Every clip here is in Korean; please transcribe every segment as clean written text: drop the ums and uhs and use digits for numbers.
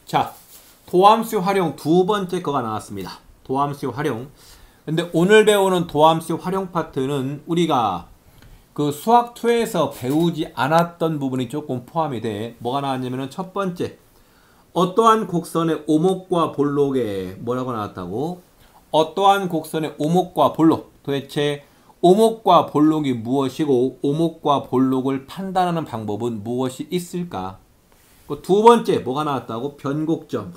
자, 도함수 활용 두 번째 거가 나왔습니다. 도함수 활용. 근데 오늘 배우는 도함수 활용 파트는 우리가 그 수학2에서 배우지 않았던 부분이 조금 포함이 돼. 뭐가 나왔냐면은 첫 번째, 어떠한 곡선의 오목과 볼록에 뭐라고 나왔다고? 어떠한 곡선의 오목과 볼록. 도대체 오목과 볼록이 무엇이고 오목과 볼록을 판단하는 방법은 무엇이 있을까? 두 번째 뭐가 나왔다고? 변곡점.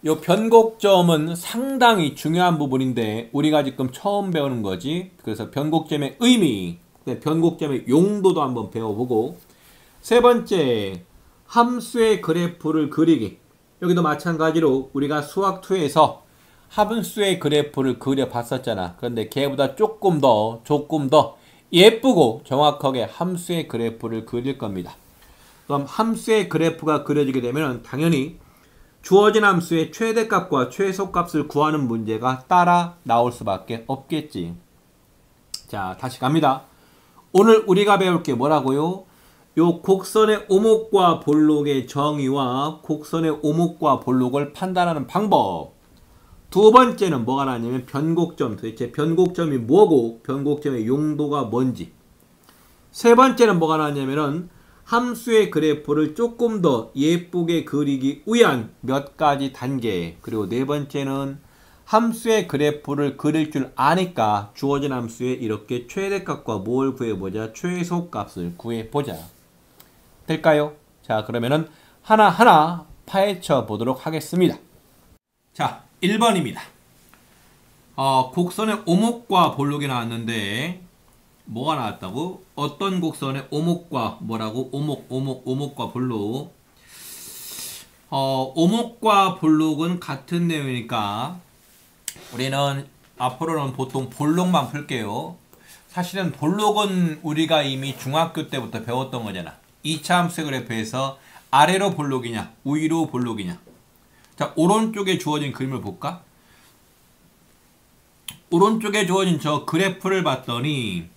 이 변곡점은 상당히 중요한 부분인데 우리가 지금 처음 배우는 거지. 그래서 변곡점의 의미, 변곡점의 용도도 한번 배워보고, 세 번째 함수의 그래프를 그리기. 여기도 마찬가지로 우리가 수학2에서 함수의 그래프를 그려봤었잖아. 그런데 걔보다 조금 더 예쁘고 정확하게 함수의 그래프를 그릴 겁니다. 그럼 함수의 그래프가 그려지게 되면 당연히 주어진 함수의 최대값과 최소값을 구하는 문제가 따라 나올 수밖에 없겠지. 자, 다시 갑니다. 오늘 우리가 배울 게 뭐라고요? 요 곡선의 오목과 볼록의 정의와 곡선의 오목과 볼록을 판단하는 방법. 두 번째는 뭐가 나왔냐면 변곡점. 도대체 변곡점이 뭐고 변곡점의 용도가 뭔지. 세 번째는 뭐가 나왔냐면은 함수의 그래프를 조금 더 예쁘게 그리기 위한 몇 가지 단계. 그리고 네 번째는 함수의 그래프를 그릴 줄 아니까 주어진 함수의 이렇게 최대값과 뭘 구해보자? 최소값을 구해보자. 될까요? 자, 그러면은 하나하나 파헤쳐 보도록 하겠습니다. 자, 1번입니다. 곡선의 오목과 볼록이 나왔는데 뭐가 나왔다고? 어떤 곡선의 오목과 뭐라고? 오목과 볼록. 오목과 볼록은 같은 내용이니까 우리는 앞으로는 보통 볼록만 풀게요. 사실은 볼록은 우리가 이미 중학교 때부터 배웠던 거잖아. 2차 함수 그래프에서 아래로 볼록이냐 위로 볼록이냐. 자, 오른쪽에 주어진 그림을 볼까? 오른쪽에 주어진 저 그래프를 봤더니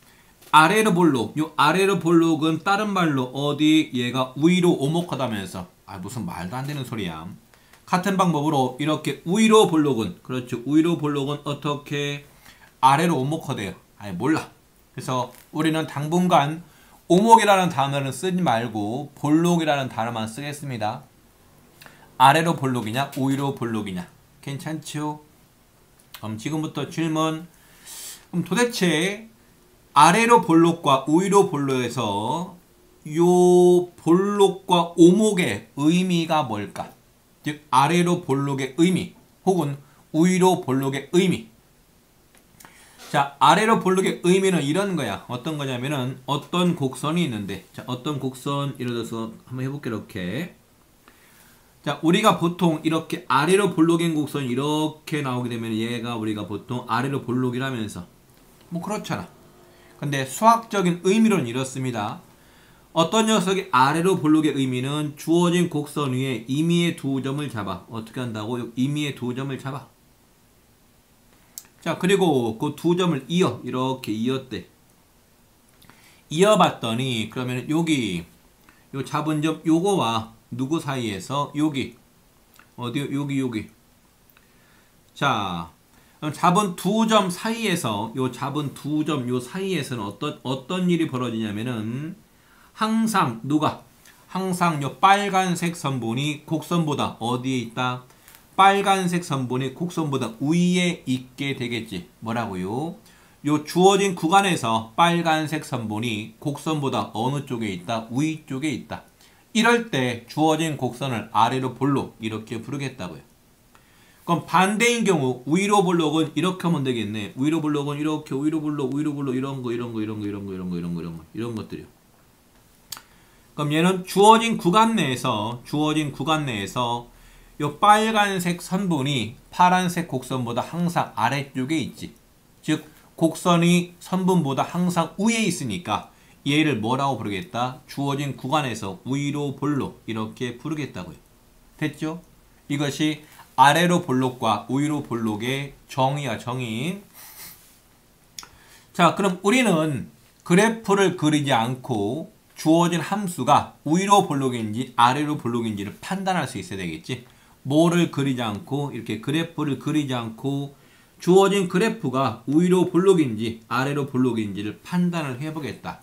아래로 볼록, 요 아래로 볼록은 다른 말로 어디 얘가 위로 오목하다면서, 무슨 말도 안 되는 소리야. 같은 방법으로 이렇게 위로 볼록은, 그렇죠, 위로 볼록은 어떻게 아래로 오목하대요. 몰라. 그래서 우리는 당분간 오목이라는 단어는 쓰지 말고 볼록이라는 단어만 쓰겠습니다. 아래로 볼록이냐 위로 볼록이냐. 괜찮죠? 그럼 지금부터 질문. 그럼 도대체 아래로 볼록과 위로 볼록에서 요 볼록과 오목의 의미가 뭘까? 즉 아래로 볼록의 의미 혹은 위로 볼록의 의미. 자, 아래로 볼록의 의미는 이런 거야. 어떤 거냐면은 어떤 곡선이 있는데, 자, 어떤 곡선, 예를 들어서 한번 해볼게. 이렇게. 자, 우리가 보통 이렇게 아래로 볼록인 곡선이 이렇게 나오게 되면 얘가 우리가 보통 아래로 볼록이라면서 뭐 그렇잖아. 근데 수학적인 의미로는 이렇습니다. 어떤 녀석의 아래로 볼록의 의미는 주어진 곡선 위에 임의의 두 점을 잡아. 어떻게 한다고? 임의의 두 점을 잡아. 자, 그리고 그 두 점을 이렇게 이었대. 이어봤더니 그러면 여기 요 잡은 점 요거와 누구 사이에서 여기 어디 여기 자, 그럼 잡은 두 점 사이에서 요 잡은 두 점 요 사이에서는 어떤 일이 벌어지냐면은 항상 항상 요 빨간색 선분이 곡선보다 어디에 있다? 빨간색 선분이 곡선보다 위에 있게 되겠지. 뭐라고요? 요 주어진 구간에서 빨간색 선분이 곡선보다 어느 쪽에 있다? 위쪽에 있다. 이럴 때 주어진 곡선을 아래로 볼록 이렇게 부르겠다고요. 그럼 반대인 경우 위로 볼록은 이렇게 하면 되겠네. 위로 볼록은 이렇게 위로 볼록 이런 것들이요. 그럼 얘는 주어진 구간 내에서 요 빨간색 선분이 파란색 곡선보다 항상 아래쪽에 있지. 즉 곡선이 선분보다 항상 위에 있으니까 얘를 뭐라고 부르겠다? 주어진 구간에서 위로 볼록 이렇게 부르겠다고요. 됐죠? 이것이 아래로 볼록과 위로 볼록의 정의야, 정의. 자, 그럼 우리는 그래프를 그리지 않고 주어진 함수가 위로 볼록인지 아래로 볼록인지를 판단할 수 있어야 되겠지. 뭐를 그리지 않고 이렇게 그래프를 그리지 않고 주어진 그래프가 위로 볼록인지 아래로 볼록인지를 판단을 해보겠다.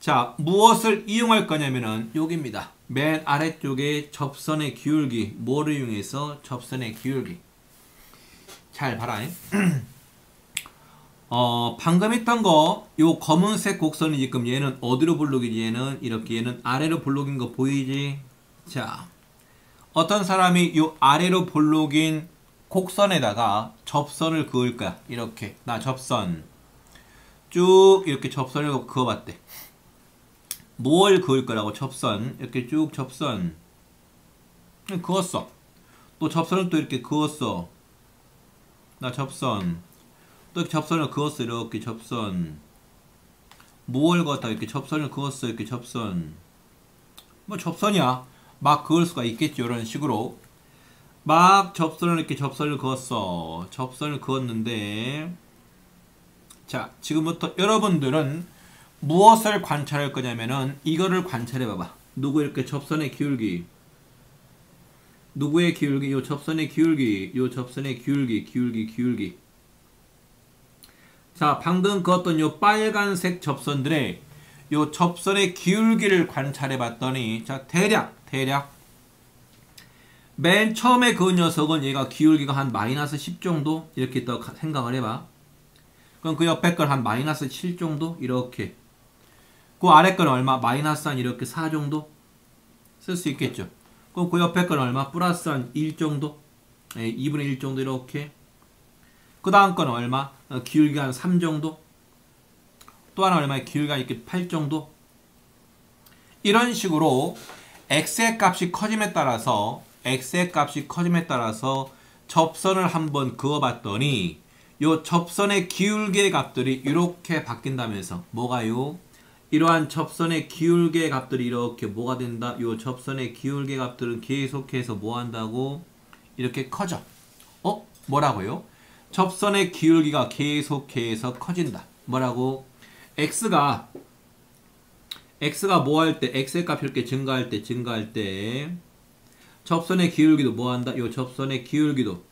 자, 무엇을 이용할 거냐면은 여기입니다. 맨 아래쪽에 접선의 기울기, 뭐를 이용해서 접선의 기울기. 잘 봐라. 방금 했던 거, 요 검은색 곡선이 지금 얘는 어디로 볼록이지? 얘는 아래로 볼록인 거 보이지? 자, 어떤 사람이 요 아래로 볼록인 곡선에다가 접선을 그을 거야. 이렇게. 나 접선. 쭉 이렇게 접선을 그어봤대. 뭘 그을 거라고? 접선. 이렇게 쭉 접선. 그었어. 또 접선을 또 이렇게 그었어. 나 접선. 또 접선을 그었어. 이렇게 접선. 뭘 그었다. 이렇게 접선을 그었어. 이렇게 접선. 뭐 접선이야. 막 그을 수가 있겠죠. 이런 식으로. 막 접선을 이렇게 접선을 그었어. 접선을 그었는데, 자, 지금부터 여러분들은 무엇을 관찰할 거냐면은 이거를 관찰해 봐봐. 누구 이렇게 접선의 기울기. 누구의 기울기? 요 접선의 기울기. 요 접선의 기울기. 자, 방금 그었던 요 빨간색 접선들의 요 접선의 기울기를 관찰해 봤더니, 자, 대략 맨 처음에 그 녀석은 얘가 기울기가 한 마이너스 10 정도 이렇게 또 생각을 해봐. 그럼 그 옆에 건 한 마이너스 7 정도 이렇게. 그 아래 건 얼마? 마이너스 한 이렇게 4 정도 쓸 수 있겠죠. 그럼 그 옆에 건 얼마? 플러스 한 1 정도? 2분의 1 정도 이렇게. 그 다음 건 얼마? 기울기가 한 3 정도? 또 하나 얼마에 기울기가 이렇게 8 정도? 이런 식으로 x의 값이 커짐에 따라서 접선을 한번 그어봤더니 요 접선의 기울기의 값들이 이렇게 바뀐다면서 뭐가요? 이러한 접선의 기울기의 값들이 이렇게 뭐가 된다? 요 접선의 기울기의 값들은 계속해서 뭐 한다고? 이렇게 커져. 뭐라고요? 접선의 기울기가 계속해서 커진다. 뭐라고? x가 뭐 할 때, x의 값이 이렇게 증가할 때 접선의 기울기도 뭐 한다? 요 접선의 기울기도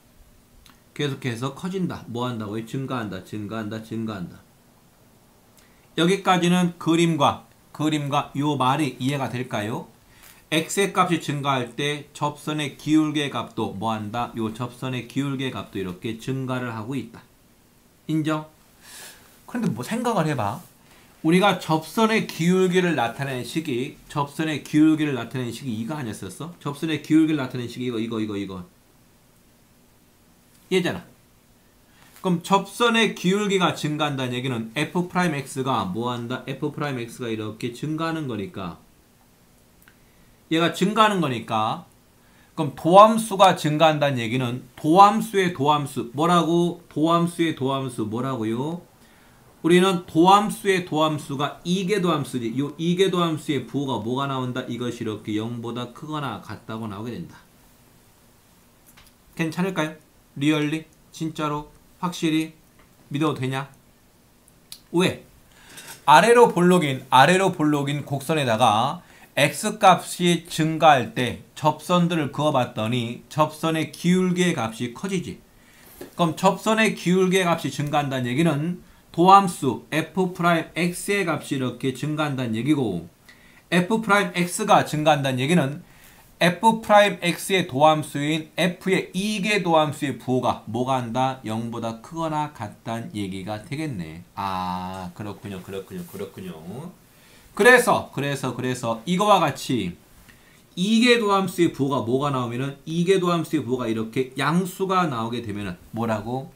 계속해서 커진다. 뭐 한다고요? 증가한다. 여기까지는 그림과 요 말이 이해가 될까요? x의 값이 증가할 때 접선의 기울기의 값도 뭐 한다? 요 접선의 기울기의 값도 이렇게 증가를 하고 있다. 인정? 그런데 뭐 생각을 해봐. 우리가 접선의 기울기를 나타내는 식이 이거 아니었었어? 접선의 기울기를 나타내는 식이 이거. 얘잖아. 그럼 접선의 기울기가 증가한다는 얘기는 f'x가 뭐한다? f'x가 이렇게 증가하는 거니까, 얘가 증가하는 거니까, 그럼 도함수가 증가한다는 얘기는 도함수의 도함수 뭐라고? 도함수의 도함수 뭐라고요? 우리는 도함수의 도함수가 이계도함수지. 이 이계도함수의 부호가 뭐가 나온다? 이것이 이렇게 0보다 크거나 같다고 나오게 된다. 괜찮을까요? 리얼리? 진짜로? 확실히? 믿어도 되냐? 왜? 아래로 볼록인 곡선에다가 x값이 증가할 때 접선들을 그어봤더니 접선의 기울기의 값이 커지지. 그럼 접선의 기울기의 값이 증가한다는 얘기는 도함수 f'x의 값이 이렇게 증가한다는 얘기고, f'x가 증가한다는 얘기는 f'x의 도함수인 f의 이계 도함수의 부호가 뭐가 한다? 0보다 크거나 같다는 얘기가 되겠네. 아, 그렇군요. 그래서 이거와 같이 이계 도함수의 부호가 뭐가 나오면은, 이계 도함수의 부호가 이렇게 양수가 나오게 되면은 뭐라고?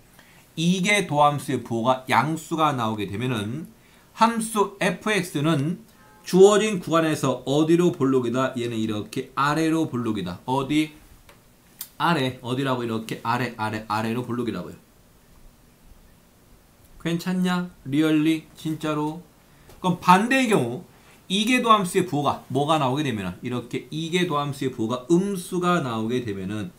이계 도함수의 부호가 양수가 나오게 되면은 함수 fx는 주어진 구간에서 어디로 볼록이다? 얘는 이렇게 아래로 볼록이다. 어디? 아래. 어디라고? 이렇게 아래로 볼록이라고요. 괜찮냐? 리얼리? 진짜로? 그럼 반대의 경우 이계도함수의 부호가 뭐가 나오게 되면은, 이렇게 이계도함수의 부호가 음수가 나오게 되면은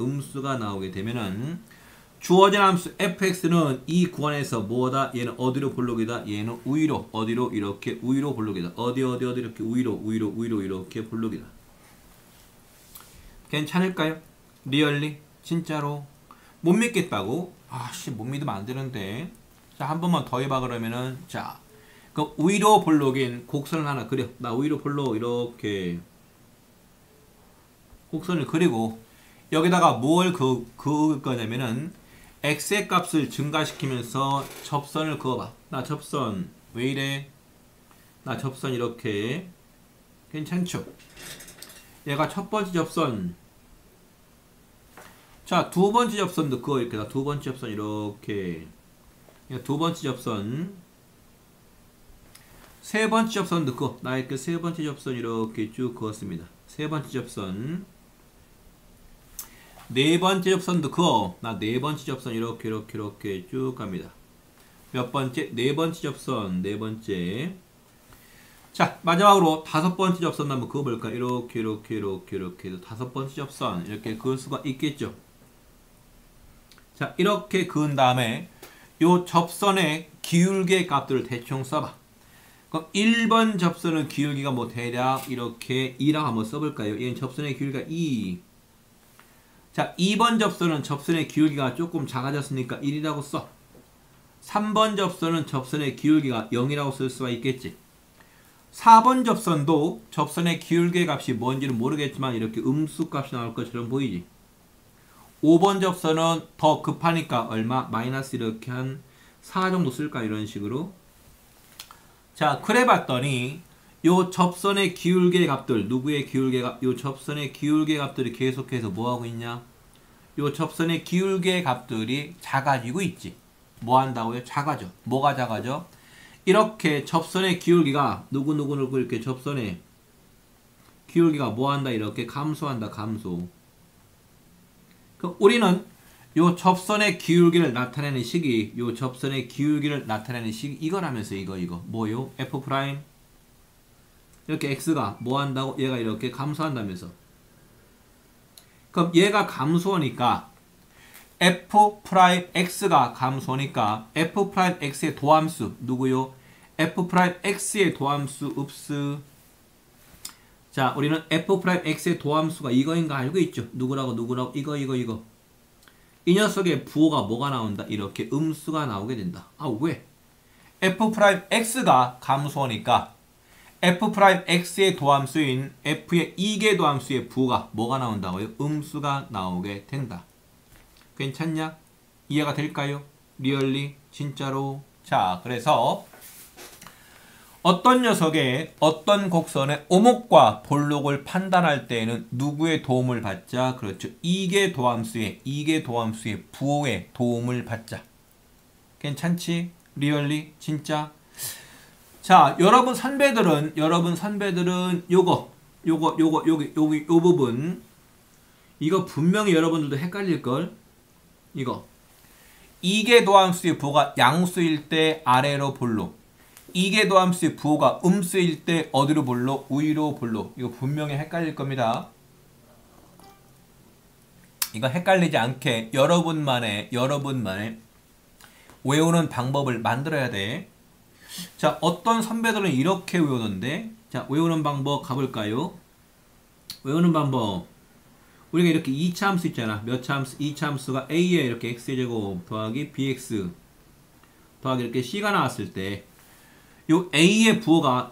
주어진 함수 fx는 이 구간에서 뭐다? 얘는 어디로 볼록이다? 얘는 우위로. 어디로? 이렇게 우위로 볼록이다. 어디 이렇게 우위로 이렇게 볼록이다. 괜찮을까요? 리얼리? 진짜로? 못 믿겠다고? 아씨 못 믿으면 안 되는데. 자, 한 번만 더 해봐 그러면은. 자, 그 우위로 볼록인 곡선을 하나 그려. 나 우위로 볼록 이렇게 곡선을 그리고 여기다가 뭘 그을 거냐면은 x의 값을 증가시키면서 접선을 그어봐. 나 접선 왜 이래? 나 접선 이렇게 괜찮죠? 얘가 첫 번째 접선. 자, 두 번째 접선도 그어 이렇게. 나 두 번째 접선 이렇게. 두 번째 접선. 세 번째 접선도 그어. 나 이렇게 세 번째 접선 이렇게 쭉 그었습니다. 세 번째 접선. 네 번째 접선도 그어. 나 네 번째 접선 이렇게 쭉 갑니다. 몇 번째? 네 번째 접선. 네 번째. 자, 마지막으로 다섯 번째 접선 한번 그어볼까? 이렇게 해서 다섯 번째 접선 이렇게 그을 수가 있겠죠. 자, 이렇게 그은 다음에 요 접선의 기울기의 값들을 대충 써봐. 그럼 1번 접선의 기울기가 뭐 대략 이렇게 2라고 한번 써볼까요? 얘는 접선의 기울기가 2. 자, 2번 접선은 접선의 기울기가 조금 작아졌으니까 1이라고 써. 3번 접선은 접선의 기울기가 0이라고 쓸 수가 있겠지. 4번 접선도 접선의 기울기의 값이 뭔지는 모르겠지만 이렇게 음수 값이 나올 것처럼 보이지. 5번 접선은 더 급하니까 얼마? 마이너스 이렇게 한 4 정도 쓸까? 이런 식으로. 자, 그래 봤더니 요 접선의 기울기의 값들, 누구의 기울기가, 요 접선의 기울기의 값들이 계속해서 뭐하고 있냐? 요 접선의 기울기의 값들이 작아지고 있지. 뭐 한다고요? 작아져. 뭐가 작아져? 이렇게 접선의 기울기가, 누구 이렇게 접선의 기울기가 뭐 한다? 이렇게 감소한다, 감소. 그럼 우리는 요 접선의 기울기를 나타내는 식이, 요 접선의 기울기를 나타내는 식이 이거라면서, 이거. 뭐요? f 프라임. 이렇게 x가 뭐 한다고? 얘가 이렇게 감소한다면서. 그럼 얘가 감소하니까 f'x가 감소하니까 f'x의 도함수 누구요? f'x의 도함수 읍스. 자, 우리는 f'x의 도함수가 이거인가 알고 있죠? 누구라고? 이거. 이 녀석의 부호가 뭐가 나온다? 이렇게 음수가 나오게 된다. 아, 왜? f'x가 감소하니까 f'x의 도함수인 f의 2개 도함수의 부호가 뭐가 나온다고요? 음수가 나오게 된다. 괜찮냐? 이해가 될까요? 리얼리? 진짜로? 자, 그래서 어떤 녀석의 어떤 곡선의 오목과 볼록을 판단할 때에는 누구의 도움을 받자? 그렇죠. 2개 도함수의 부호의 도움을 받자. 괜찮지? 리얼리? 진짜? 자, 여러분 선배들은 요거 여기 요 부분 이거 분명히 여러분들도 헷갈릴걸? 이거 2개 도함수의 부호가 양수일 때 아래로 볼록, 2개 도함수의 부호가 음수일 때 어디로 볼록? 우위로 볼록. 이거 분명히 헷갈릴 겁니다. 이거 헷갈리지 않게 여러분만의 외우는 방법을 만들어야 돼. 자, 어떤 선배들은 이렇게 외우던데. 자, 외우는 방법 가볼까요? 외우는 방법. 우리가 이렇게 2차 함수 있잖아. 몇 차 함수? 2차 함수가 a에 이렇게 x제곱 더하기 bx 더하기 이렇게 c가 나왔을 때 요 a의 부호가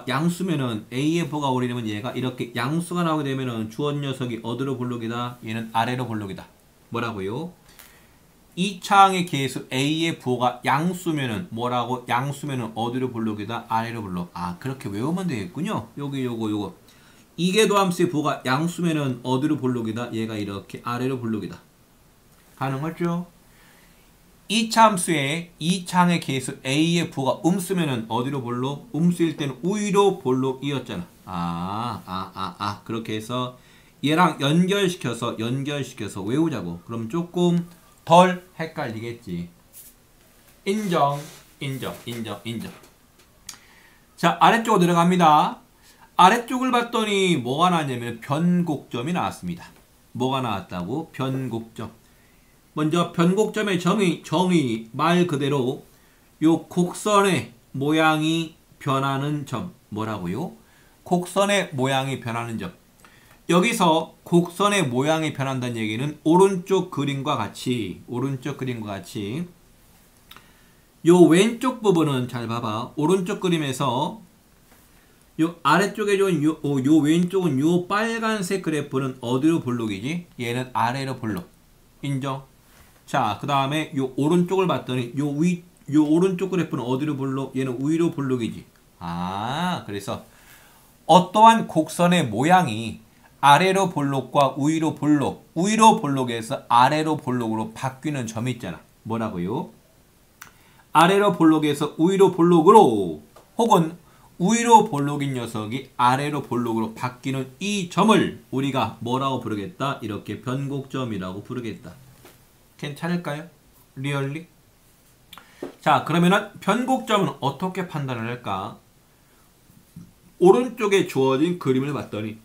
양수면은 A의 부호가 오리려면 얘가 이렇게 양수가 나오게 되면은 주원 녀석이 어디로 볼록이다? 얘는 아래로 볼록이다. 뭐라고요? 2차항의 계수 A의 부호가 양수면은 뭐라고? 양수면은 어디로 볼록이다? 아래로 볼록. 아, 그렇게 외우면 되겠군요. 요거. 2개 도함수의 부호가 양수면은 어디로 볼록이다? 얘가 이렇게 아래로 볼록이다. 가능하죠? 2차 함수의 2차항의 계수 A의 부호가 음수면은 어디로 볼록? 음수일 때는 우위로 볼록이었잖아. 그렇게 해서 얘랑 연결시켜서 외우자고. 그럼 조금 덜 헷갈리겠지. 인정. 자, 아래쪽으로 들어갑니다. 아래쪽을 봤더니 뭐가 나왔냐면 변곡점이 나왔습니다. 뭐가 나왔다고? 변곡점. 먼저 변곡점의 정의 말 그대로 요 곡선의 모양이 변하는 점 뭐라고요? 곡선의 모양이 변하는 점. 여기서 곡선의 모양이 변한다는 얘기는 오른쪽 그림과 같이 요 왼쪽 부분은 잘 봐봐. 오른쪽 그림에서 요 아래쪽에 준 요 왼쪽은 요 빨간색 그래프는 어디로 볼록이지? 얘는 아래로 볼록. 인정? 자, 그 다음에 요 오른쪽을 봤더니 요 오른쪽 그래프는 어디로 볼록? 얘는 위로 볼록이지. 아, 그래서 어떠한 곡선의 모양이 아래로 볼록과 위로 볼록에서 아래로 볼록으로 바뀌는 점이 있잖아. 뭐라고요? 아래로 볼록에서 위로 볼록으로 혹은 위로 볼록인 녀석이 아래로 볼록으로 바뀌는 이 점을 우리가 뭐라고 부르겠다? 이렇게 변곡점이라고 부르겠다. 괜찮을까요? 리얼리? 자, 그러면은 변곡점은 어떻게 판단을 할까? 오른쪽에 주어진 그림을 봤더니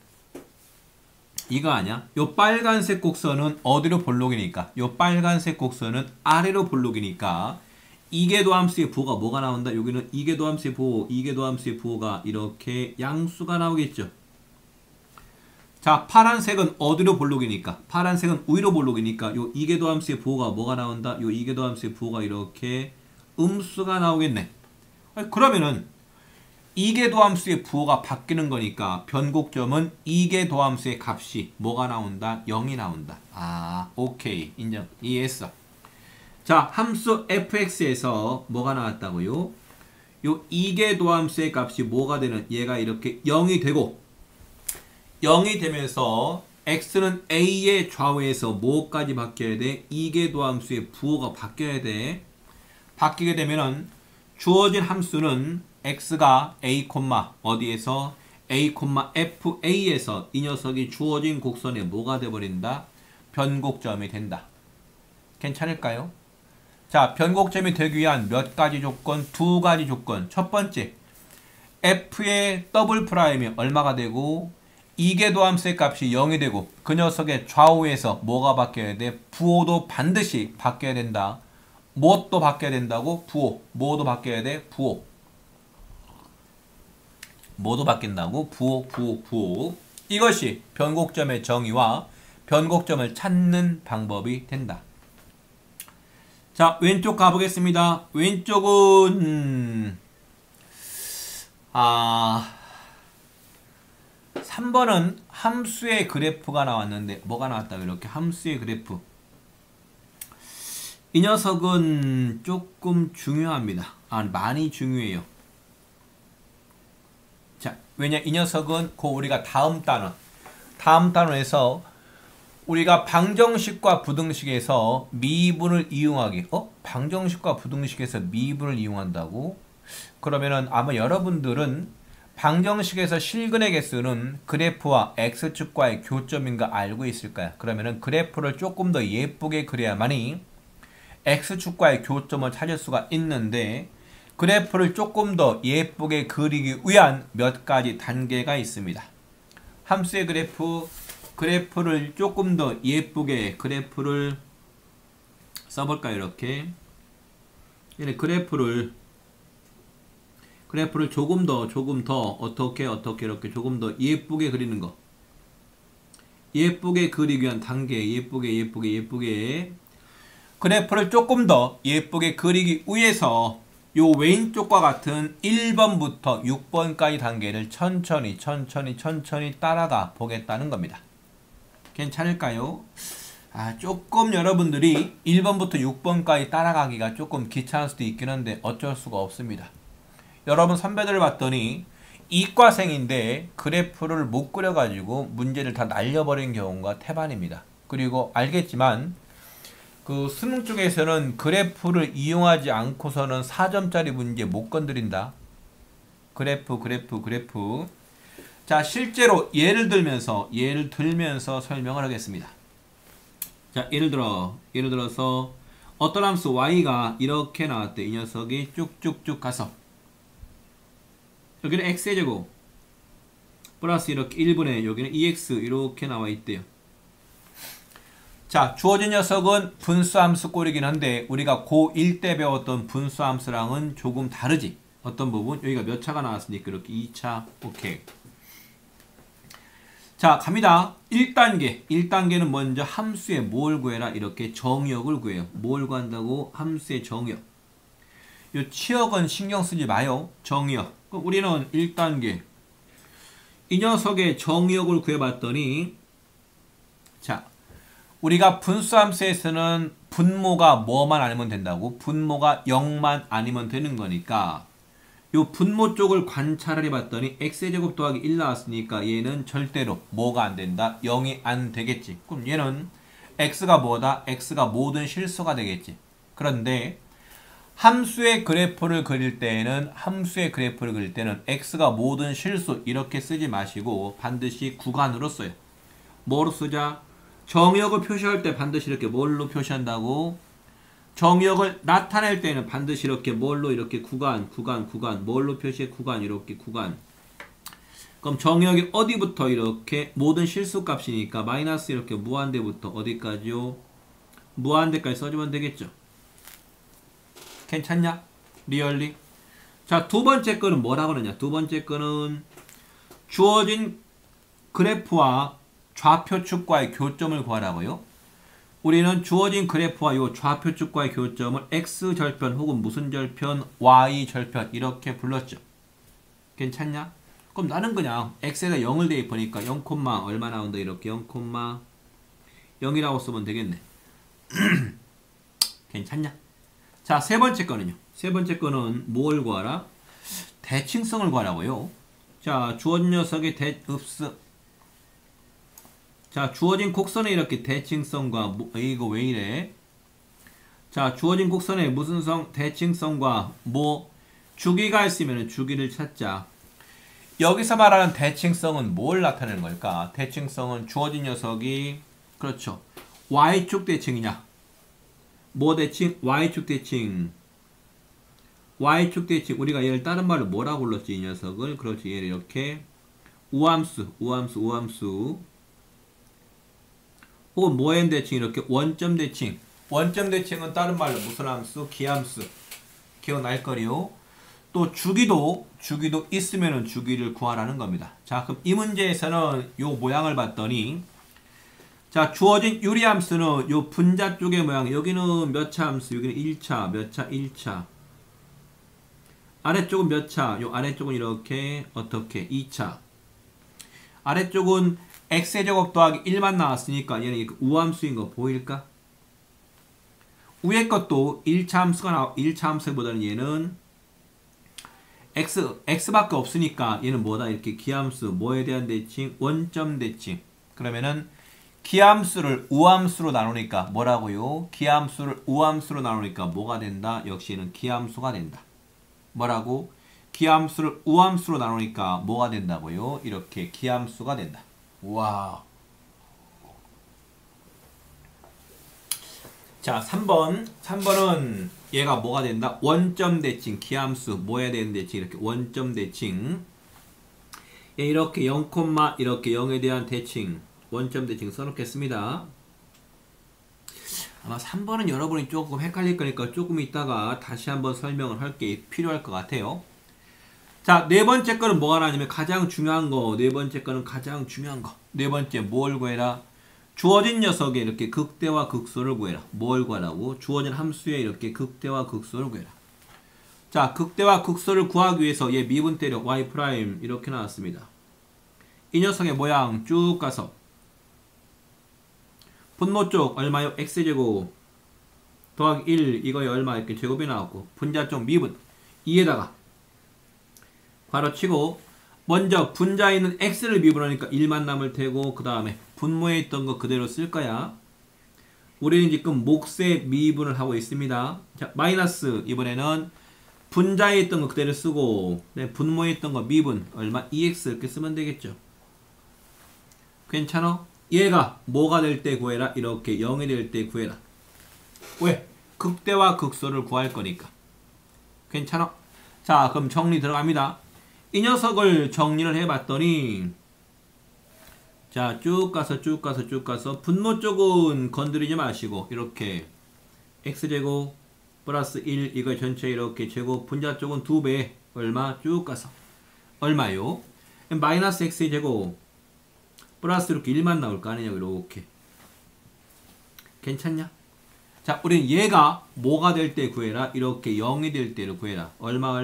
이거 아니야? 요 빨간색 곡선은 어디로 볼록이니까? 요 빨간색 곡선은 아래로 볼록이니까 이계도함수의 부호가 뭐가 나온다? 여기는 이계도함수의 부호가 이렇게 양수가 나오겠죠. 자, 파란색은 어디로 볼록이니까? 파란색은 위로 볼록이니까 요 이계도함수의 부호가 뭐가 나온다? 요 이계도함수의 부호가 이렇게 음수가 나오겠네. 그러면은 이계도함수의 부호가 바뀌는 거니까 변곡점은 이계도함수의 값이 뭐가 나온다? 0이 나온다. 아, 오케이. 인정. 이해했어. 자, 함수 fx에서 뭐가 나왔다고요? 요 이계도함수의 값이 뭐가 되는? 얘가 이렇게 0이 되고 0이 되면서 x는 a의 좌우에서 뭐까지 바뀌어야 돼? 이계도함수의 부호가 바뀌어야 돼. 바뀌게 되면은 주어진 함수는 x가 a, 어디에서? a, fa에서 이 녀석이 주어진 곡선에 뭐가 돼버린다? 변곡점이 된다. 괜찮을까요? 자, 변곡점이 되기 위한 몇 가지 조건? 두 가지 조건. 첫 번째, f의 더블 프라임이 얼마가 되고 이계도함수의 값이 0이 되고 그 녀석의 좌우에서 뭐가 바뀌어야 돼? 부호도 반드시 바뀌어야 된다. 무엇도 바뀌어야 된다고? 부호. 뭐도 바뀌어야 돼? 부호. 뭐도 바뀐다고? 부호. 이것이 변곡점의 정의와 변곡점을 찾는 방법이 된다. 자, 왼쪽 가보겠습니다. 왼쪽은 3번은 함수의 그래프가 나왔는데 뭐가 나왔다? 이렇게 함수의 그래프. 이 녀석은 조금 중요합니다. 많이 중요해요. 자, 왜냐 이 녀석은 우리가 다음 단원에서 우리가 방정식과 부등식에서 미분을 이용하기. 방정식과 부등식에서 미분을 이용한다고? 그러면은 아마 여러분들은 방정식에서 실근의 개수는 그래프와 x축과의 교점인 거 알고 있을까요? 그러면은 그래프를 조금 더 예쁘게 그려야만이 x축과의 교점을 찾을 수가 있는데 그래프를 조금 더 예쁘게 그리기 위한 몇 가지 단계가 있습니다. 함수의 그래프를 조금 더 예쁘게 그래프를 써볼까요? 이렇게 그래프를 조금 더 어떻게 이렇게 조금 더 예쁘게 그리는 거. 예쁘게 그리기 위한 단계. 예쁘게 그래프를 조금 더 예쁘게 그리기 위해서 요 왼쪽과 같은 1번부터 6번까지 단계를 천천히 따라가 보겠다는 겁니다. 괜찮을까요? 조금 여러분들이 1번부터 6번까지 따라가기가 조금 귀찮을 수도 있긴 한데 어쩔 수가 없습니다. 여러분 선배들을 봤더니 이과생인데 그래프를 못 그려가지고 문제를 다 날려버린 경우가 태반입니다. 그리고 알겠지만 그 수능 쪽에서는 그래프를 이용하지 않고서는 4점짜리 문제 못 건드린다. 그래프. 자, 실제로 예를 들면서 설명을 하겠습니다. 자, 예를 들어서 어떤 함수 y가 이렇게 나왔대. 이 녀석이 쭉쭉쭉 가서 여기는 x의 제곱 플러스 이렇게 1분의 여기는 2x 이렇게 나와 있대요. 자, 주어진 녀석은 분수함수 꼴이긴 한데 우리가 고1 때 배웠던 분수함수랑은 조금 다르지. 어떤 부분? 여기가 몇 차가 나왔으니까 이렇게 2차. 오케이. 자, 갑니다. 1단계. 1단계는 먼저 함수의 뭘 구해라? 이렇게 정의역을 구해요. 뭘 구한다고? 함수의 정의역. 요 치역은 신경 쓰지 마요. 정의역. 그럼 우리는 1단계. 이 녀석의 정의역을 구해봤더니, 자, 우리가 분수함수에서는 분모가 뭐만 아니면 된다고? 분모가 0만 아니면 되는 거니까 요 분모 쪽을 관찰을 해봤더니 x제곱 더하기 1 나왔으니까 얘는 절대로 뭐가 안 된다? 0이 안 되겠지. 그럼 얘는 x가 뭐다? x가 모든 실수가 되겠지. 그런데 함수의 그래프를 그릴 때는 x가 모든 실수 이렇게 쓰지 마시고 반드시 구간으로 써요. 뭐로 쓰자? 정의역을 표시할 때 반드시 이렇게 뭘로 표시한다고? 정의역을 나타낼 때는 반드시 이렇게 뭘로 이렇게 구간 뭘로 표시해? 구간 이렇게 구간. 그럼 정의역이 어디부터 이렇게 모든 실수값이니까 마이너스 이렇게 무한대부터 어디까지요? 무한대까지 써주면 되겠죠. 괜찮냐? 리얼리? 자, 두 번째 거는 뭐라고 그러냐? 두 번째 거는 주어진 그래프와 좌표축과의 교점을 구하라고요. 우리는 주어진 그래프와 이 좌표축과의 교점을 x절편 혹은 무슨 절편, y절편 이렇게 불렀죠. 괜찮냐? 그럼 나는 그냥 x에다 0을 대입하니까 0, 얼마 나온다? 이렇게 0,0이라고 쓰면 되겠네. 괜찮냐? 자, 세 번째 거는요. 세 번째 거는 뭘 구하라? 대칭성을 구하라고요. 자, 주어진 녀석의 자, 주어진 곡선에 이렇게 대칭성과 이거 왜 이래? 자, 주어진 곡선에 무슨 성? 대칭성과 주기가 있으면 주기를 찾자. 여기서 말하는 대칭성은 뭘 나타내는 걸까? 대칭성은 주어진 녀석이 그렇죠. y축 대칭이냐? 뭐 대칭? y축 대칭. y축 대칭. 우리가 얘를 다른 말로 뭐라고 불렀지? 이 녀석을. 그렇지. 얘를 이렇게 우함수. 혹은 뭐의 대칭 이렇게 원점 대칭. 원점 대칭은 다른 말로 무슨 함수? 기함수. 기억날 거리요. 또 주기도 있으면은 주기를 구하라는 겁니다. 자, 그럼 이 문제에서는 요 모양을 봤더니 자, 주어진 유리함수는 요 분자 쪽의 모양. 여기는 몇 차 함수? 여기는 1차. 몇 차? 1차. 아래쪽은 몇 차? 요 아래쪽은 이렇게 어떻게? 2차. 아래쪽은 x제곱 더하기 1만 나왔으니까 얘는 우함수인 거 보일까? 위에 것도 1차 함수가 1차 함수보다는 얘는 x밖에 없으니까 얘는 뭐다? 이렇게 기함수. 뭐에 대한 대칭? 원점 대칭. 그러면은 기함수를 우함수로 나누니까 뭐라고요? 기함수를 우함수로 나누니까 뭐가 된다? 역시 얘는 기함수가 된다. 뭐라고? 기함수를 우함수로 나누니까 뭐가 된다고요? 이렇게 기함수가 된다. 와. 자, 3번. 3번은 얘가 뭐가 된다? 원점 대칭, 기함수. 뭐에 대한 대칭? 이렇게 원점 대칭. 얘 이렇게 0, 이렇게 0에 대한 대칭. 원점 대칭 써놓겠습니다. 아마 3번은 여러분이 조금 헷갈릴 거니까 조금 있다가 다시 한번 설명을 할 게 필요할 것 같아요. 자, 네 번째 거는 뭐가 나냐면 가장 중요한 거. 네 번째 거는 가장 중요한 거. 네 번째 뭘 구해라? 주어진 녀석의 이렇게 극대와 극소를 구해라. 뭘 구하라고? 주어진 함수에 이렇게 극대와 극소를 구해라. 자, 극대와 극소를 구하기 위해서 얘 미분 때려 y' 이렇게 나왔습니다. 이 녀석의 모양 쭉 가서 분모 쪽 얼마요? x제곱 더하기 1 이거에 얼마 이렇게 제곱이 나왔고 분자 쪽 미분 2에다가 괄호치고 먼저 분자에 있는 x를 미분하니까 1만 남을 테고 그 다음에 분모에 있던 거 그대로 쓸 거야. 우리는 지금 몫의 미분을 하고 있습니다. 자, 마이너스 이번에는 분자에 있던 거 그대로 쓰고 분모에 있던 거 미분 얼마? 2x 이렇게 쓰면 되겠죠. 괜찮아? 얘가 뭐가 될 때 구해라? 이렇게 0이 될 때 구해라. 왜? 극대와 극소를 구할 거니까. 괜찮아? 자, 그럼 정리 들어갑니다. 이 녀석을 정리를 해봤더니 자, 쭉 가서 쭉 가서 쭉 가서 분모 쪽은 건드리지 마시고 이렇게 x제곱 플러스 1 이거 전체 이렇게 제곱 분자 쪽은 2배 얼마 쭉 가서 얼마요? 마이너스 x제곱 플러스 이렇게 1만 나올 거 아니냐고 이렇게 괜찮냐? 자, 우리는 얘가 뭐가 될 때 구해라? 이렇게 0이 될 때를 구해라. 얼마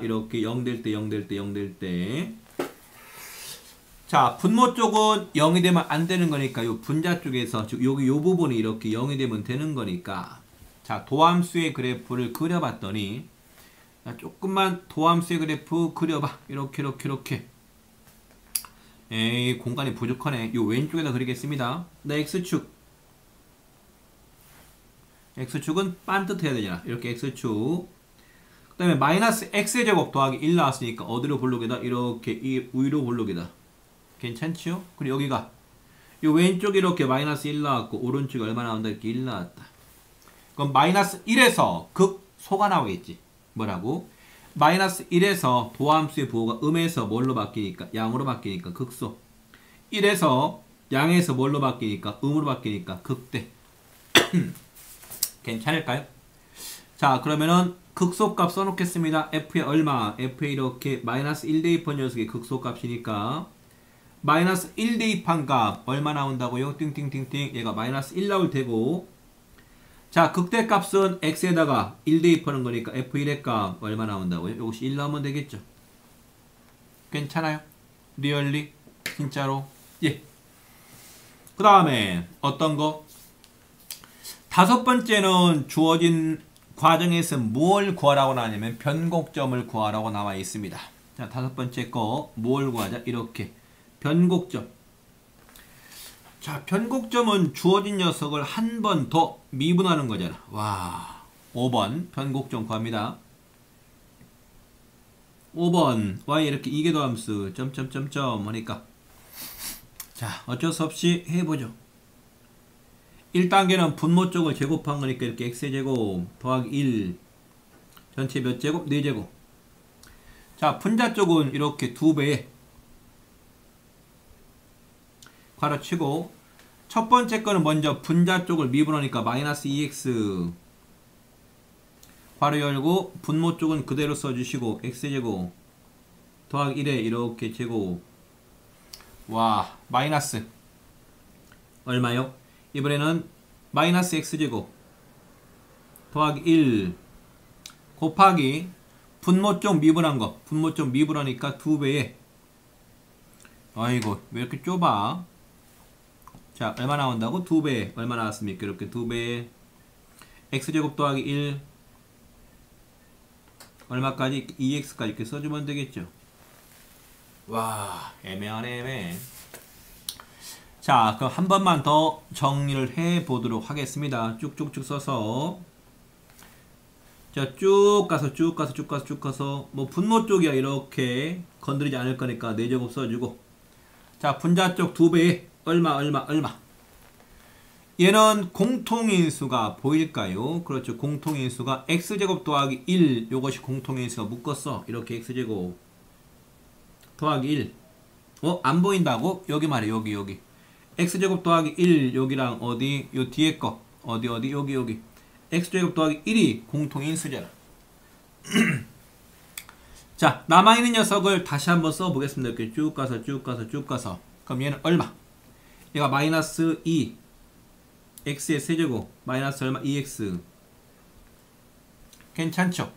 이렇게 0 될 때 0 될 때 0 될 때. 자, 분모 쪽은 0이 되면 안 되는 거니까 요 분자 쪽에서 여기 요 부분이 이렇게 0이 되면 되는 거니까 자, 도함수의 그래프를 그려봤더니 자, 조금만 도함수의 그래프 그려봐. 이렇게 에이, 공간이 부족하네. 요 왼쪽에다 그리겠습니다. 네, X축은 반듯해야 되잖아. 이렇게 X축. 그 다음에 마이너스 X제곱 더하기 1 나왔으니까 어디로 볼록이다? 이렇게 이 위로 볼록이다. 괜찮지요? 그리고 여기가 요 왼쪽 이렇게 마이너스 1 나왔고 오른쪽이 얼마 나온다? 이렇게 1 나왔다. 그럼 마이너스 1에서 극소가 나오겠지. 뭐라고? 마이너스 1에서 도함수의 부호가 음에서 뭘로 바뀌니까 양으로 바뀌니까 극소. 1에서 양에서 뭘로 바뀌니까 음으로 바뀌니까 극대. 괜찮을까요? 자, 그러면은 극소값 써놓겠습니다. f의 얼마? f의 이렇게 마이너스 1 대입한 녀석의 극소값이니까 마이너스 1 대입한 값 얼마 나온다고요? 띵띵띵띵 얘가 마이너스 1 나올 테고 자, 극대값은 x에다가 1 대입하는 거니까 f1의 값 얼마 나온다고요? 이것이 1 나오면 되겠죠? 괜찮아요? 리얼리? 진짜로? 예. 그 다음에 어떤 거? 다섯 번째는 주어진 과정에서 뭘 구하라고 나왔냐면 변곡점을 구하라고 나와 있습니다. 자, 다섯 번째 거 뭘 구하자? 이렇게 변곡점. 자, 변곡점은 주어진 녀석을 한 번 더 미분하는 거잖아. 와, 5번 변곡점 구합니다. 5번 y 이렇게 이계도함수 점점점점 하니까 자, 어쩔 수 없이 해보죠. 1단계는 분모 쪽을 제곱한 거니까 이렇게 x제곱 더하기 1 전체 몇 제곱? 4제곱. 자, 분자 쪽은 이렇게 2배 괄호치고 첫 번째 거는 먼저 분자 쪽을 미분하니까 마이너스 2x 괄호 열고 분모 쪽은 그대로 써주시고 x제곱 더하기 1에 이렇게 제곱 와 마이너스 얼마요? 이번에는 마이너스 x제곱 더하기 1 곱하기 분모 쪽 미분한 거 분모 쪽 미분하니까 2배에 아이고 왜 이렇게 좁아. 자, 얼마 나온다고? 2배. 얼마 나왔습니까? 이렇게 2배. x제곱 더하기 1. 얼마까지? 2x까지 이렇게 써주면 되겠죠. 와, 애매하네, 애매해. 자, 그럼 한 번만 더 정리를 해 보도록 하겠습니다. 쭉쭉쭉 써서. 자, 쭉 가서, 뭐, 분모 쪽이야. 이렇게 건드리지 않을 거니까 4제곱 써주고. 자, 분자 쪽 2배. 얼마. 얘는 공통인수가 보일까요? 그렇죠. 공통인수가 x제곱 더하기 1 요것이 공통인수가 묶었어. 이렇게 x제곱 더하기 1 안 보인다고? 여기 말이야. 여기 x제곱 더하기 1 여기랑 어디? 요 뒤에 거 어디 여기 x제곱 더하기 1이 공통인수잖아. 자, 남아있는 녀석을 다시 한번 써보겠습니다. 이렇게 쭉 가서 그럼 얘는 얼마? 얘가 마이너스 2 x의 세제곱 마이너스 얼마? 2x 괜찮죠?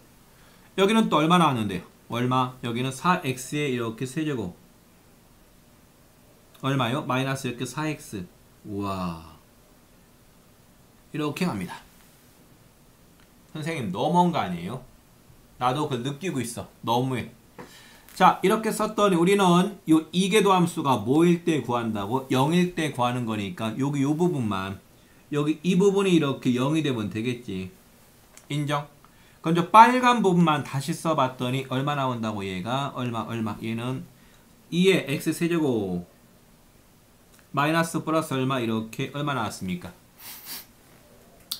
여기는 또 얼마 나왔는데요? 얼마? 여기는 4x의 이렇게 세제곱 얼마요? 마이너스 이렇게 4x 우와 이렇게 갑니다. 선생님 너무한 거 아니에요? 나도 그걸 느끼고 있어. 너무해. 자, 이렇게 썼더니 우리는 요 이계도함수가 뭐일 때 구한다고? 0일 때 구하는 거니까 여기 요 부분만 여기 이 부분이 이렇게 0이 되면 되겠지. 인정? 그럼 저 빨간 부분만 다시 써봤더니 얼마 나온다고? 얘가 얼마 얘는 2의 x 세제곱 마이너스 플러스 얼마 이렇게 얼마 나왔습니까?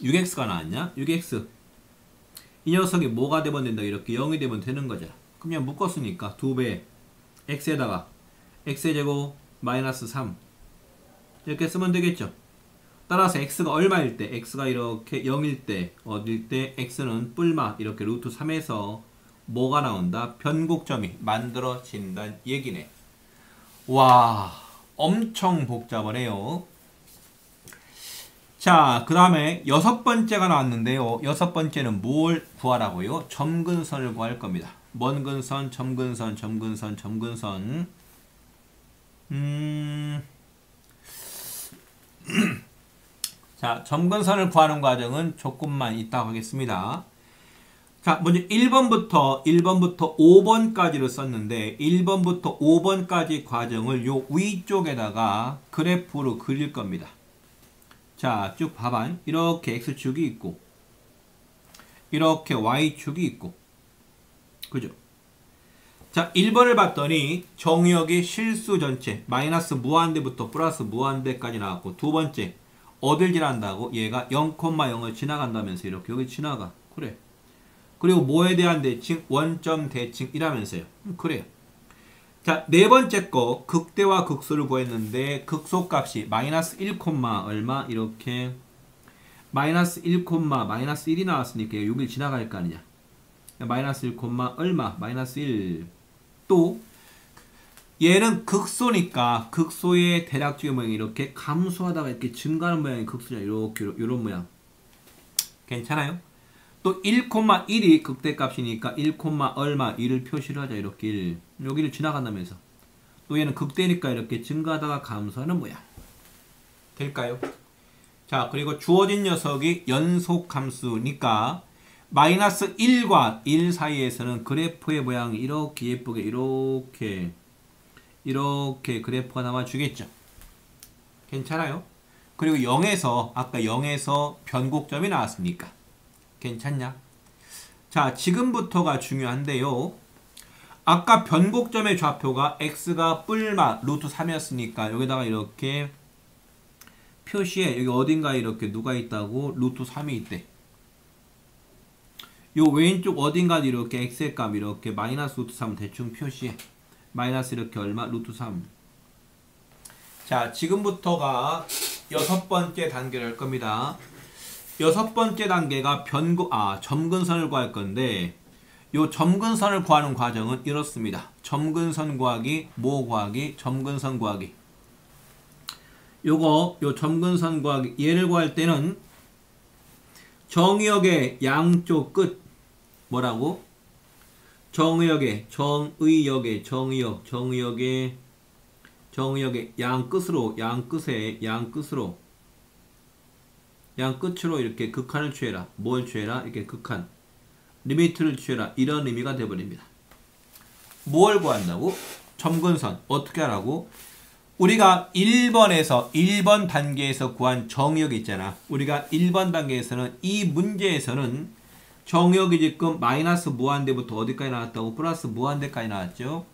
6x가 나왔냐? 6x 이 녀석이 뭐가 되면 된다? 이렇게 0이 되면 되는 거잖아. 그럼 그냥 묶었으니까 2배 x에다가 x제곱 마이너스 3 이렇게 쓰면 되겠죠. 따라서 x가 얼마일 때, x가 이렇게 0일 때, 어딜 때 x는 뿔마 이렇게 루트 3에서 뭐가 나온다? 변곡점이 만들어진다는 얘기네. 와, 엄청 복잡하네요. 자, 그 다음에 6번째가 나왔는데요. 6번째는 뭘 구하라고요? 점근선을 구할 겁니다. 먼 근선, 점근선, 점근선, 점근선. 자, 점근선을 구하는 과정은 조금만 이따 하겠습니다. 자, 먼저 1번부터 5번까지를 썼는데 1번부터 5번까지 과정을 요 위쪽에다가 그래프로 그릴 겁니다. 자, 쭉 봐봐. 이렇게 X축이 있고 이렇게 Y축이 있고 그죠? 자, 1번을 봤더니 정의역이 실수 전체 마이너스 무한대부터 플러스 무한대까지 나왔고 두 번째 어딜 지난다고? 얘가 0,0을 지나간다면서 이렇게 여기 지나가. 그래. 그리고 뭐에 대한 대칭? 원점 대칭이라면서요. 그래요. 자, 네 번째 거 극대와 극소를 구했는데 극소값이 마이너스 1, 얼마? 이렇게 마이너스 1, 마이너스 1이 나왔으니까 6일 지나갈 거 아니냐. 마이너스 1, 얼마? 마이너스 1. 또 얘는 극소니까 극소의 대략적인 모양이 이렇게 감소하다가 이렇게 증가하는 모양이 극소냐. 이렇게 이런 모양. 괜찮아요? 또 1,1이 극대값이니까 1, 얼마 1을 표시를 하자. 이렇게 1. 여기를 지나간다면서. 또 얘는 극대니까 이렇게 증가하다가 감소하는 모양. 될까요? 자, 그리고 주어진 녀석이 연속함수니까 마이너스 1과 1 사이에서는 그래프의 모양이 이렇게 예쁘게 이렇게 그래프가 나와주겠죠. 괜찮아요? 그리고 0에서 아까 0에서 변곡점이 나왔으니까 괜찮냐? 자, 지금부터가 중요한데요. 아까 변곡점의 좌표가 x가 뿔마 루트 3이었으니까 여기다가 이렇게 표시에 여기 어딘가에 이렇게 누가 있다고? 루트 3이 있대. 요 왼쪽 어딘가에 이렇게 x의 값 이렇게 마이너스 루트 3 대충 표시해. 마이너스 이렇게 얼마? 루트 3. 자, 지금부터가 6번째 단계를 할 겁니다. 6번째 단계가 점근선을 구할 건데 요 점근선을 구하는 과정은 이렇습니다. 점근선 구하기, 뭐 구하기, 점근선 구하기. 요 점근선 구하기 얘를 구할 때는 정의역의 양쪽 끝 뭐라고? 정의역의 양끝으로 이렇게 극한을 취해라. 뭘 취해라? 이렇게 극한. 리미트를 취해라. 이런 의미가 되어버립니다. 뭘 구한다고? 점근선. 어떻게 하라고? 우리가 1번 단계에서 구한 정의역이 있잖아. 우리가 1번 단계에서는 이 문제에서는 정의역이 지금 마이너스 무한대부터 어디까지 나왔다고? 플러스 무한대까지 나왔죠.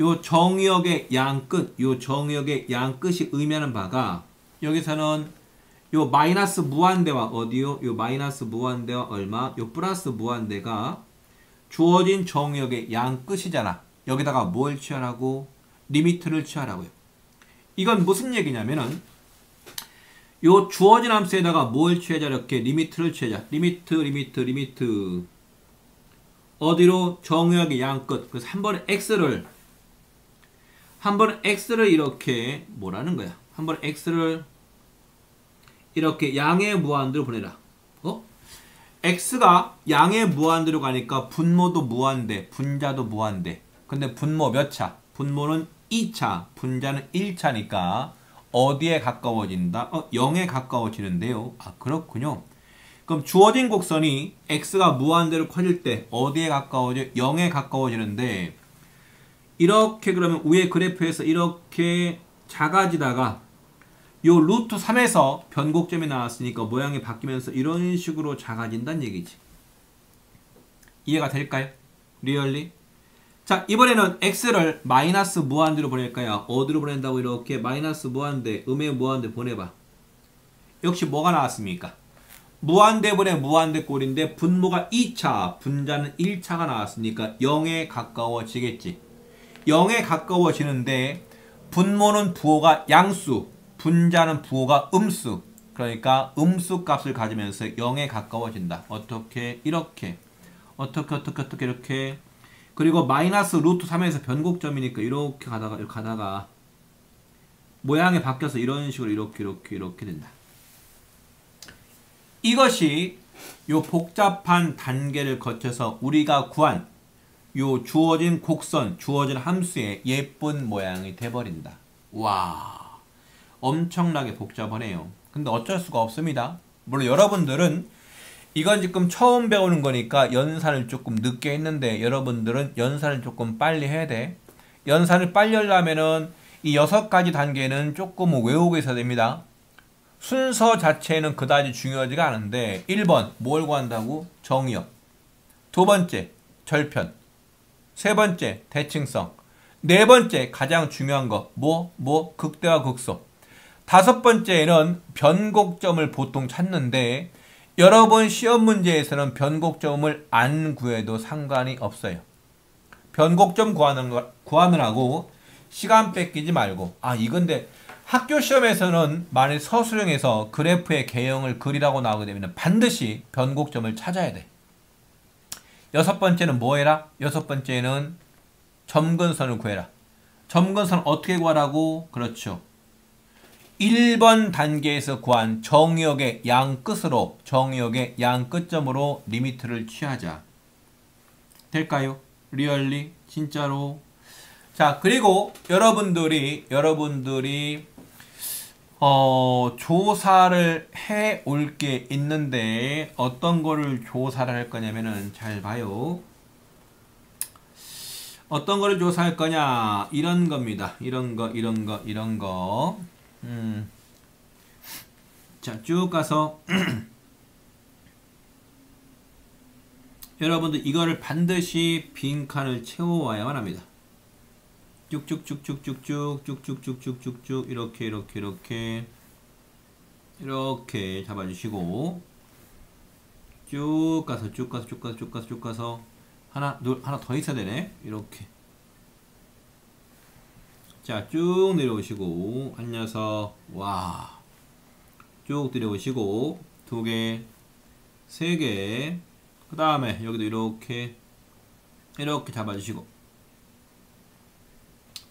요 정의역의 양끝, 이 의미하는 바가 여기서는 요 마이너스 무한대와 어디요? 요 마이너스 무한대와 얼마? 요 플러스 무한대가 주어진 정의역의 양끝이잖아. 여기다가 뭘 취하라고? 리미트를 취하라고요. 이건 무슨 얘기냐면은 요 주어진 함수에다가 뭘 취하자? 이렇게 리미트를 취하자. 리미트 어디로? 정의역의 양끝. 그래서 한 번에 x를 이렇게 뭐라는 거야? 한 번에 x를 이렇게 양의 무한대로 보내라. x가 양의 무한대로 가니까 분모도 무한대, 분자도 무한대. 근데 분모 몇 차? 분모는 2차, 분자는 1차니까 어디에 가까워진다? 0에 가까워지는데요. 아, 그렇군요. 그럼 주어진 곡선이 x가 무한대로 커질 때 어디에 가까워져? 0에 가까워지는데 이렇게 그러면 위에 그래프에서 이렇게 작아지다가 요 루트 3에서 변곡점이 나왔으니까 모양이 바뀌면서 이런 식으로 작아진다는 얘기지. 이해가 될까요? 리얼리? 자, 이번에는 x를 마이너스 무한대로 보낼까요? 어디로 보낸다고? 이렇게 마이너스 무한대, 음의 무한대 보내봐. 역시 뭐가 나왔습니까? 무한대분의 무한대 꼴인데 분모가 2차, 분자는 1차가 나왔으니까 0에 가까워지겠지. 0에 가까워지는데 분모는 부호가 양수, 분자는 부호가 음수. 그러니까 음수 값을 가지면서 0에 가까워진다. 어떻게? 이렇게. 어떻게 이렇게. 그리고 마이너스 루트 3에서 변곡점이니까 이렇게 가다가 모양이 바뀌어서 이런 식으로 이렇게 된다. 이것이 요 복잡한 단계를 거쳐서 우리가 구한 요 주어진 곡선, 주어진 함수의 예쁜 모양이 돼버린다. 와, 엄청나게 복잡하네요. 근데 어쩔 수가 없습니다. 물론 여러분들은 이건 지금 처음 배우는 거니까 연산을 조금 늦게 했는데 여러분들은 연산을 조금 빨리 해야 돼. 연산을 빨리 하려면은 이 6가지 단계는 조금 외우고 있어야 됩니다. 순서 자체는 그다지 중요하지가 않은데 1번 뭘 구한다고? 정의역. 2번째 절편. 3번째 대칭성. 4번째 가장 중요한 거 극대화 극소. 5번째는 변곡점을 보통 찾는데 여러분 시험 문제에서는 변곡점을 안 구해도 상관이 없어요. 변곡점 구하느라고 시간 뺏기지 말고. 이건데 학교 시험에서는 만약 서술형에서 그래프의 개형을 그리라고 나오게 되면 반드시 변곡점을 찾아야 돼. 6번째는 뭐 해라? 6번째는 점근선을 구해라. 점근선 어떻게 구하라고? 그렇죠. 1번 단계에서 구한 정의역의 양끝으로, 정의역의 양끝점으로 리미트를 취하자. 될까요? 리얼리? 진짜로? 자, 그리고 여러분들이 조사를 해 올 게 있는데 어떤 거를 조사를 할 거냐면은 잘 봐요. 어떤 거를 조사할 거냐? 이런 겁니다. 이런 거. 자, 쭉 가서 여러분들 이거를 반드시 빈칸을 채워와야만 합니다. 쭉쭉쭉쭉쭉쭉쭉쭉쭉쭉쭉 이렇게 잡아주시고 쭉 가서 하나 더 있어야 되네. 이렇게 자, 쭉 내려오시고 한 녀석 와 쭉 내려오시고 2개 3개 그 다음에 여기도 이렇게 잡아주시고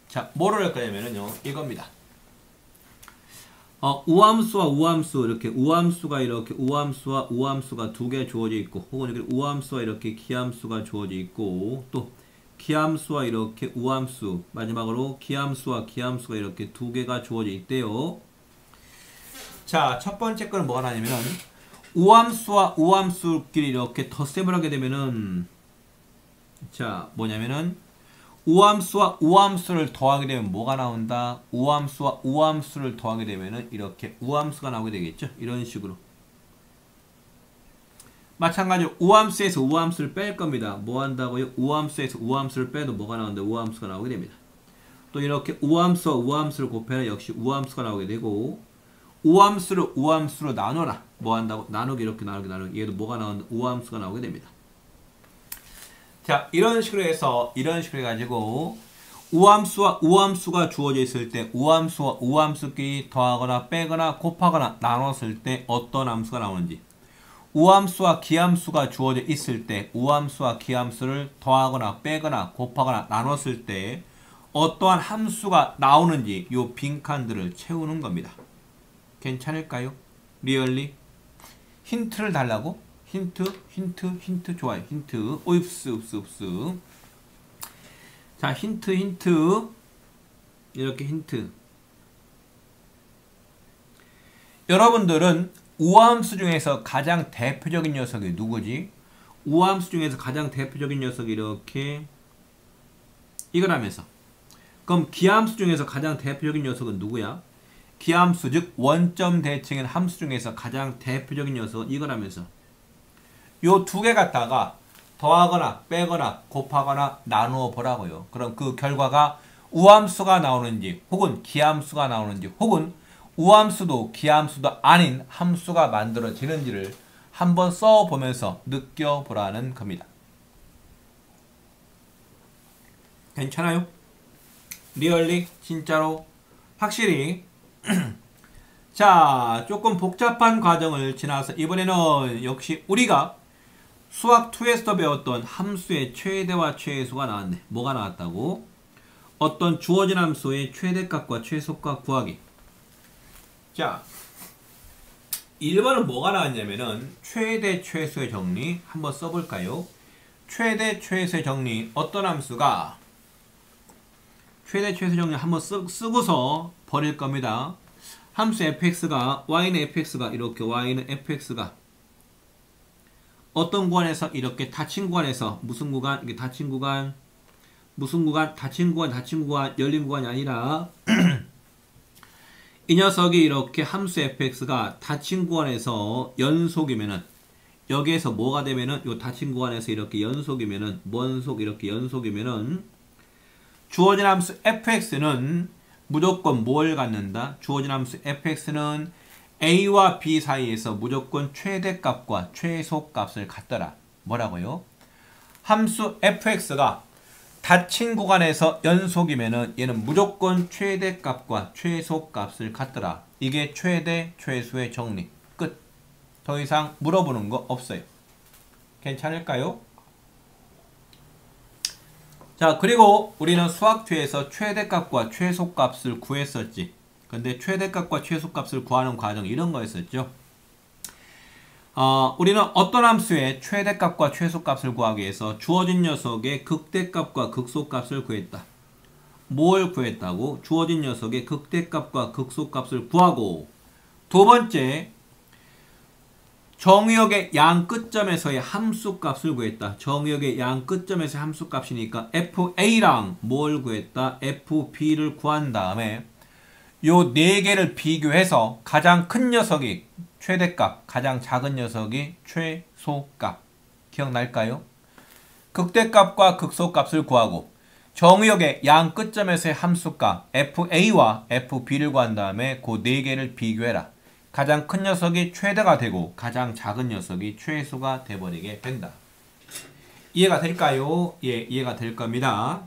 자, 뭐를 할 거냐면요 이겁니다. 우함수와 우함수 이렇게 우함수가 우함수와 우함수가 2개 주어져 있고 혹은 이렇게 우함수와 이렇게 기함수가 주어져 있고 또 기함수와 이렇게 우함수 마지막으로 기함수와 기함수가 이렇게 2개가 주어져 있대요. 자, 첫 번째 거는 뭐가 나냐면은 우함수와 우함수끼리 이렇게 덧셈을 하게 되면은 자 뭐냐면은 우함수와 우함수를 더하게 되면 뭐가 나온다? 우함수와 우함수를 더하게 되면은 이렇게 우함수가 나오게 되겠죠? 이런 식으로. 마찬가지로 우함수에서 우함수를 뺄 겁니다. 뭐 한다고요? 우함수에서 우함수를 빼도 뭐가 나오는데 우함수가 나오게 됩니다. 또 이렇게 우함수와 우함수를 곱해라 역시 우함수가 나오게 되고 우함수를 우함수로 나눠라. 뭐 한다고? 나누기 이렇게 나누기 얘도 뭐가 나오는데 우함수가 나오게 됩니다. 자, 이런 식으로 해가지고 우함수와 우함수가 주어져 있을 때 우함수와 우함수끼리 더하거나 빼거나 곱하거나 나눴을 때 어떤 함수가 나오는지 우함수와 기함수가 주어져 있을 때 우함수와 기함수를 더하거나 빼거나 곱하거나 나눴을 때 어떠한 함수가 나오는지 요 빈칸들을 채우는 겁니다. 괜찮을까요? 리얼리? 힌트를 달라고? 힌트 좋아요. 힌트 옵스. 자, 힌트 이렇게 힌트. 여러분들은 우함수 중에서 가장 대표적인 녀석이 누구지? 우함수 중에서 가장 대표적인 녀석이 이렇게 이거라면서. 그럼 기함수 중에서 가장 대표적인 녀석은 누구야? 기함수 즉 원점 대칭인 함수 중에서 가장 대표적인 녀석은 이거라면서. 요 2개 갖다가 더하거나 빼거나 곱하거나 나누어 보라고요. 그럼 그 결과가 우함수가 나오는지 혹은 기함수가 나오는지 혹은 우함수도 기함수도 아닌 함수가 만들어지는지를 한번 써보면서 느껴보라는 겁니다. 괜찮아요? 리얼리? 진짜로? 확실히 자, 조금 복잡한 과정을 지나서 이번에는 역시 우리가 수학2에서 배웠던 함수의 최대와 최소가 나왔네. 뭐가 나왔다고? 어떤 주어진 함수의 최대값과 최소값 구하기. 자, 1번은 뭐가 나왔냐면은 최대 최소의 정리 한번 써볼까요? 최대 최소의 정리 어떤 함수가 최대 최소 정리 한번 쓰고서 버릴 겁니다. 함수 fx가 y는 fx가 이렇게 y는 fx가 어떤 구간에서 이렇게 닫힌 구간에서 무슨 구간? 이게 닫힌 구간 무슨 구간? 닫힌 구간 열린 구간이 아니라 이 녀석이 이렇게 함수 fx가 닫힌 구간에서 연속이면은 여기에서 뭐가 되면은 요 닫힌 구간에서 이렇게 연속이면은 먼속 이렇게 연속이면은 주어진 함수 fx는 무조건 뭘 갖는다? 주어진 함수 fx는 a와 b 사이에서 무조건 최대값과 최소값을 갖더라. 뭐라고요? 함수 fx가 닫힌 구간에서 연속이면은 얘는 무조건 최대값과 최소값을 갖더라. 이게 최대 최소의 정리. 끝. 더 이상 물어보는 거 없어요. 괜찮을까요? 자, 그리고 우리는 수학2에서 최대값과 최소값을 구했었지. 근데 최대값과 최소값을 구하는 과정 이런 거였었죠. 우리는 어떤 함수의 최대값과 최소값을 구하기 위해서 주어진 녀석의 극대값과 극소값을 구했다. 뭘 구했다고? 주어진 녀석의 극대값과 극소값을 구하고 두 번째, 정의역의 양 끝점에서의 함수값을 구했다. 정의역의 양 끝점에서의 함수값이니까 FA랑 뭘 구했다? FB를 구한 다음에 요 네 개를 비교해서 가장 큰 녀석이 최대값, 가장 작은 녀석이 최소값. 기억날까요? 극대값과 극소값을 구하고 정의역의 양 끝점에서의 함수값 FA와 FB를 구한 다음에 그 네 개를 비교해라. 가장 큰 녀석이 최대가 되고 가장 작은 녀석이 최소가 돼버리게 된다. 이해가 될까요? 예, 이해가 될 겁니다.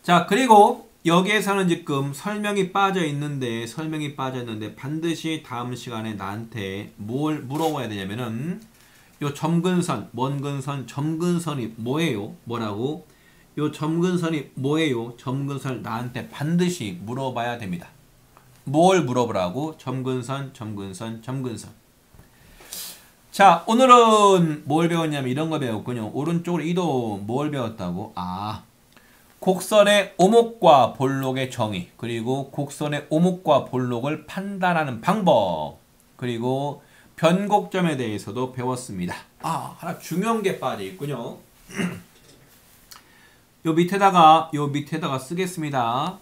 자, 그리고 여기에서는 지금 설명이 빠져 있는데 반드시 다음 시간에 나한테 뭘 물어봐야 되냐면은 요 점근선, 먼 근선, 점근선이 뭐예요? 뭐라고? 요 점근선이 뭐예요? 점근선을 나한테 반드시 물어봐야 됩니다. 뭘 물어보라고? 점근선. 자, 오늘은 뭘 배웠냐면 이런 거 배웠군요. 오른쪽으로 이동. 뭘 배웠다고? 곡선의 오목과 볼록의 정의, 그리고 곡선의 오목과 볼록을 판단하는 방법, 그리고 변곡점에 대해서도 배웠습니다. 하나 중요한 게 빠져 있군요. 요 밑에다가 쓰겠습니다.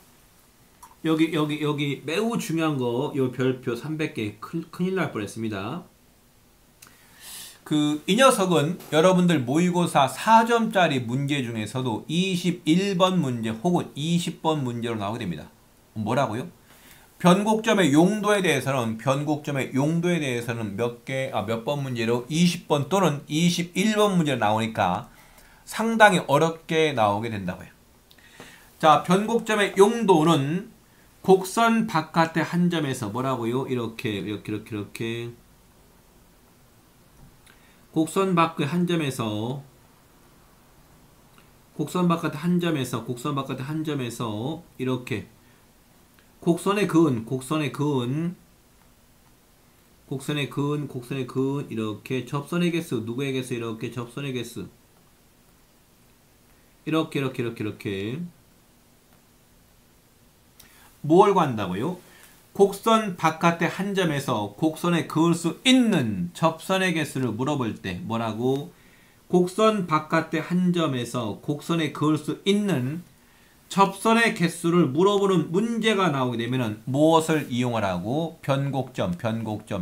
여기 매우 중요한 거, 요 별표 300개 큰일 날 뻔했습니다. 이 녀석은 여러분들 모의고사 4점짜리 문제 중에서도 21번 문제 혹은 20번 문제로 나오게 됩니다. 뭐라고요? 변곡점의 용도에 대해서는 몇 번 문제로 20번 또는 21번 문제로 나오니까 상당히 어렵게 나오게 된다고요. 자, 변곡점의 용도는 곡선 바깥의 한 점에서 뭐라고요? 이렇게 곡선 바깥의 한 점에서 이렇게 곡선의 근 이렇게 접선의 개수, 누구의 개수? 이렇게 접선의 개수 이렇게 뭘 구한다고요? 곡선 바깥의 한 점에서 곡선에 그을 수 있는 접선의 개수를 물어볼 때 뭐라고? 곡선 바깥의 한 점에서 곡선에 그을 수 있는 접선의 개수를 물어보는 문제가 나오게 되면 무엇을 이용하라고?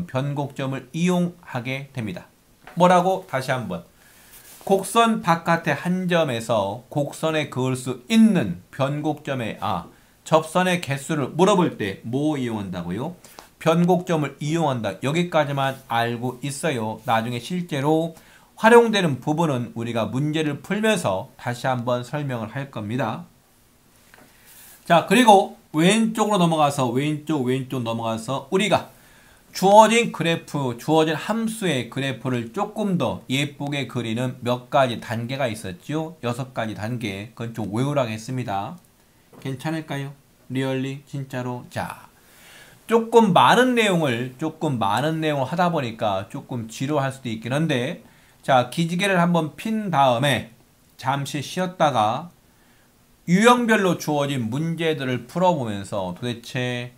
변곡점을 이용하게 됩니다. 뭐라고? 다시 한번. 곡선 바깥의 한 점에서 곡선에 그을 수 있는 변곡점의 접선의 개수를 물어볼 때 뭐 이용한다고요? 변곡점을 이용한다. 여기까지만 알고 있어요. 나중에 실제로 활용되는 부분은 우리가 문제를 풀면서 다시 한번 설명을 할 겁니다. 자, 그리고 왼쪽으로 넘어가서 왼쪽 넘어가서 우리가 주어진 그래프, 주어진 함수의 그래프를 조금 더 예쁘게 그리는 몇 가지 단계가 있었죠. 6가지 단계. 그건 좀 외우라고 했습니다. 괜찮을까요? 리얼리 진짜로. 자, 조금 많은 내용을 하다 보니까 조금 지루할 수도 있긴 한데, 자, 기지개를 한번 핀 다음에 잠시 쉬었다가 유형별로 주어진 문제들을 풀어보면서 도대체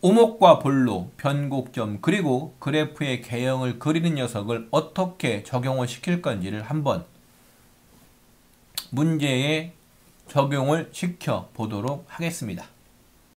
오목과 볼로, 변곡점, 그리고 그래프의 개형을 그리는 녀석을 어떻게 적용을 시킬 건지를 한번 문제에 적용을 시켜 보도록 하겠습니다.